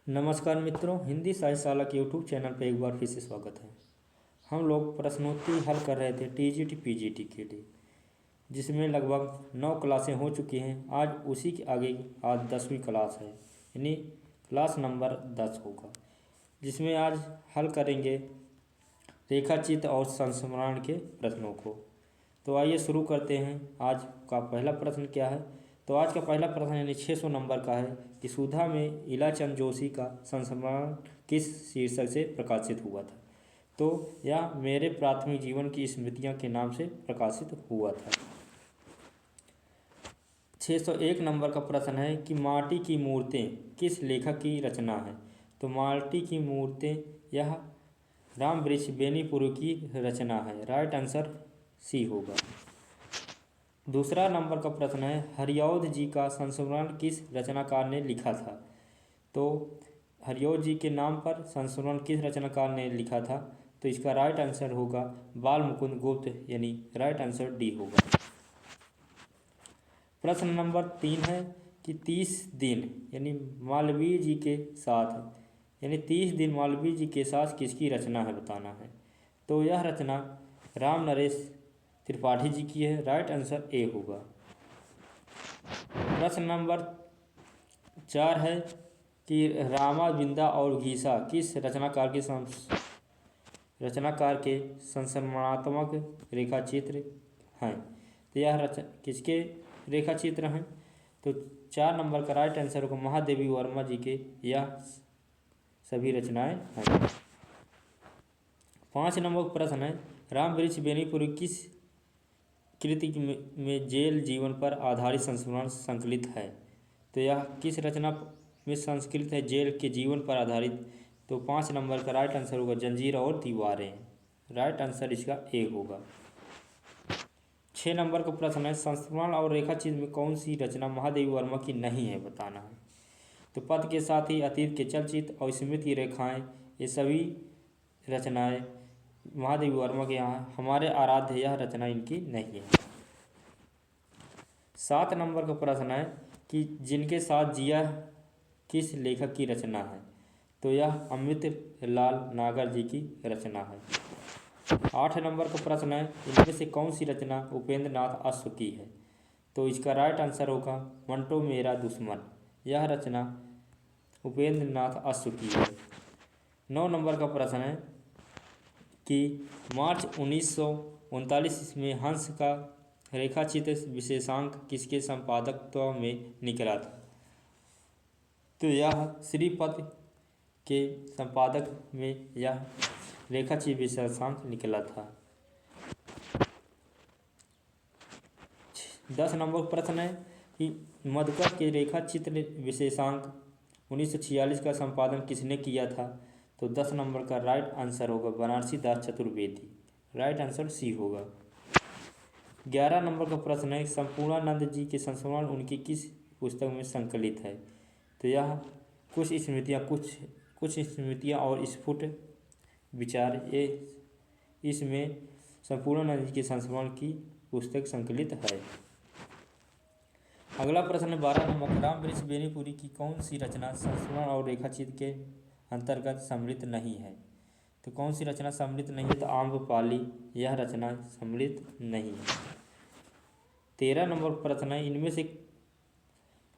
नमस्कार मित्रों, हिंदी साहित्यशाला के यूट्यूब चैनल पर एक बार फिर से स्वागत है। हम लोग प्रश्नोत्तरी हल कर रहे थे टीजीटी पीजीटी के लिए, जिसमें लगभग 9 क्लासें हो चुकी हैं। आज उसी के आगे आज 10वीं क्लास है, यानी क्लास नंबर 10 होगा, जिसमें आज हल करेंगे रेखाचित्र और संस्मरण के प्रश्नों को। तो आइए शुरू करते हैं। आज का पहला प्रश्न क्या है? तो आज का पहला प्रश्न यानी 600 नंबर का है कि सुधा में इलाचंद जोशी का संस्मरण किस शीर्षक से प्रकाशित हुआ था। तो यह मेरे प्राथमिक जीवन की स्मृतियां के नाम से प्रकाशित हुआ था। 601 नंबर का प्रश्न है कि माटी की मूर्तें किस लेखक की रचना है। तो माटी की मूर्तें यह रामवृक्ष बेनीपुर की रचना है। राइट आंसर सी होगा। दूसरा नंबर का प्रश्न है हरिऔध जी का संस्मरण किस रचनाकार ने लिखा था। तो हरिऔध जी के नाम पर संस्मरण किस रचनाकार ने लिखा था। तो इसका राइट आंसर होगा बाल मुकुंद गुप्त, यानी राइट आंसर डी होगा। प्रश्न नंबर 3 है कि 30 दिन यानी मालवीय जी के साथ, यानी 30 दिन मालवीय जी के साथ किसकी रचना है बताना है। तो यह रचना राम नरेश त्रिपाठी जी की है। राइट आंसर ए होगा। प्रश्न नंबर 4 है कि रामा बिंदा और गीसा किस रचनाकार के संस्मरणात्मक रेखाचित्र हैं। तो यह किसके रेखाचित्र हैं। तो 4 नंबर का राइट आंसर होगा महादेवी वर्मा जी के यह सभी रचनाएं हैं। 5 नंबर का प्रश्न है रामवृक्ष बेनीपुर किस कृति में जेल जीवन पर आधारित संस्मरण संकलित है। तो यह किस रचना में संकलित है जेल के जीवन पर आधारित। तो 5 नंबर का राइट आंसर होगा जंजीर और दीवारें। राइट आंसर इसका ए होगा। 6 नंबर का प्रश्न है संस्मरण और रेखाचित्र में कौन सी रचना महादेवी वर्मा की नहीं है बताना है। तो पद के साथ ही अतीत के चलचित्र और स्मृति की रेखाएं, ये सभी रचनाएं महादेवी वर्मा के यहाँ हमारे आराध्य यह रचना इनकी नहीं है। 7 नंबर का प्रश्न है कि जिनके साथ जिया किस लेखक की रचना है। तो यह अमृत लाल नागर जी की रचना है। 8 नंबर का प्रश्न है इनमें से कौन सी रचना उपेंद्र नाथ अश्व की है। तो इसका राइट आंसर होगा मंटो मेरा दुश्मन। यह रचना उपेंद्र नाथ अश्व की है। 9 नंबर का प्रश्न है कि मार्च 1939 में हंस का रेखाचित्र विशेषांक किसके संपादकत्व में निकला था। तो यह श्रीपद के संपादक में यह रेखाचित्र विशेषांक निकला था। 10 नंबर प्रश्न है कि मधुकर के रेखाचित्र विशेषांक 1946 का संपादन किसने किया था। तो 10 नंबर का राइट आंसर होगा बनारसी दास चतुर्वेदी। राइट आंसर सी होगा। 11 नंबर का प्रश्न है संपूर्णानंद जी के संस्मरण उनकी किस पुस्तक में संकलित है। तो यह कुछ स्मृतियाँ और स्फुट विचार, ये इसमें संपूर्णानंद जी के संस्मरण की पुस्तक संकलित है। अगला प्रश्न है 12 नंबर रामवृक्ष बेनीपुरी की कौन सी रचना संस्मरण और रेखाचित्र के अंतर्गत सम्मिलित नहीं है। तो कौन सी रचना सम्मिलित नहीं है। तो आम्रपाली यह रचना सम्मिलित नहीं है। 13 नंबर प्रश्न है इनमें से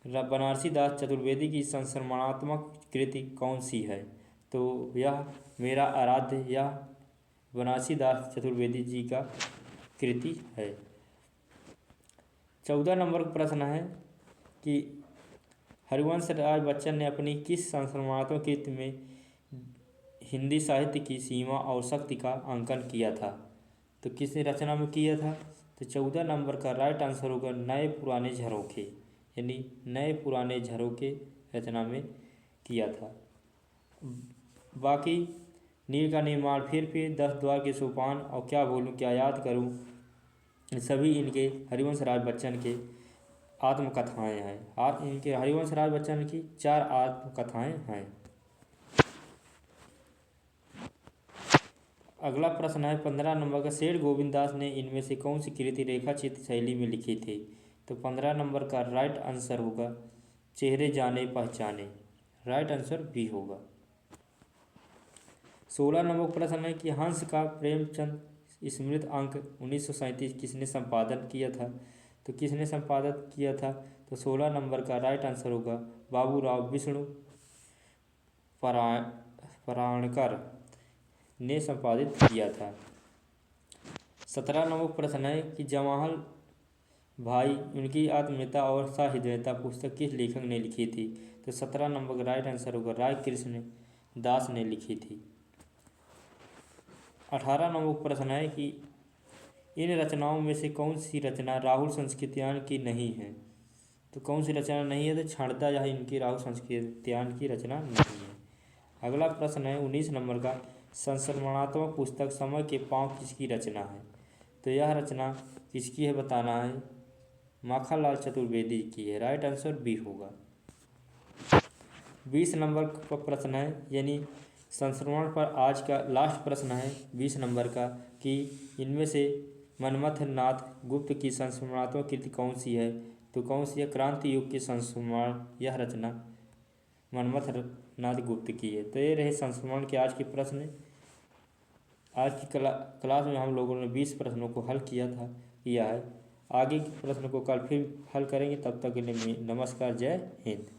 बनारसी दास चतुर्वेदी की संस्मरणात्मक कृति कौन सी है। तो यह मेरा आराध्य यह बनारसी दास चतुर्वेदी जी का कृति है। 14 नंबर प्रश्न है कि हरिवंश राय बच्चन ने अपनी किस संस्मरणात्मक कृति में हिंदी साहित्य की सीमा और शक्ति का अंकन किया था। तो किस रचना में किया था। तो 14 नंबर का राइट आंसर होगा नए पुराने झरोखे, यानी नए पुराने झरोखे रचना में किया था। बाकी नील का निर्माण, फिर 10 द्वार के सोपान और क्या बोलूं क्या याद करूं, सभी इनके हरिवंश राय बच्चन के आत्मकथाएं हैं। इनके हरिवंश राय बच्चन की 4 आत्मकथाएं हैं। अगला प्रश्न है 15 नंबर का सेठ गोविंद दास ने इनमें से कौन सी कृति रेखाचित्र शैली में लिखी थी। तो 15 नंबर का राइट आंसर होगा चेहरे जाने पहचाने। राइट आंसर बी होगा। 16 नंबर प्रश्न है कि हंस का प्रेमचंद स्मृति अंक 1937 किसने संपादन किया था? तो किसने संपादन किया था? तो 16 नंबर का राइट आंसर होगा बाबूराव विष्णु पराणकर ने संपादित किया था। 17 नंबर प्रश्न है कि जवाहर भाई उनकी आत्मीयता और सहृदयता पुस्तक किस लेखक ने लिखी थी? तो 17 नंबर का राइट आंसर होगा राय कृष्ण दास ने लिखी थी। 18 नंबर प्रश्न है कि इन रचनाओं में से कौन सी रचना राहुल संस्कृत्यान की नहीं है? तो कौन सी रचना नहीं है? तो क्षणता यह इनकी राहुल संस्कृत्यान की रचना नहीं है। अगला प्रश्न है 19 नंबर का, संस्मरणात्मक पुस्तक समय के पाँव किसकी रचना है? तो यह रचना किसकी है बताना है, माखनलाल चतुर्वेदी की है। राइट आंसर बी होगा। 20 नंबर का प्रश्न है यानी संस्मरण पर आज का लास्ट प्रश्न है 20 नंबर का कि इनमें से मनमथ नाथ गुप्त की संस्मरणात्मक कृति कौन सी है? तो कौन सी है? क्रांति युग के संस्मरण, यह रचना मनमथ नाथ गुप्त की है। तो ये रहे संस्मरण के आज के प्रश्न। आज की क्लास में हम लोगों ने 20 प्रश्नों को हल किया है। आगे के प्रश्न को कल फिर हल करेंगे। तब तक के लिए नमस्कार, जय हिंद।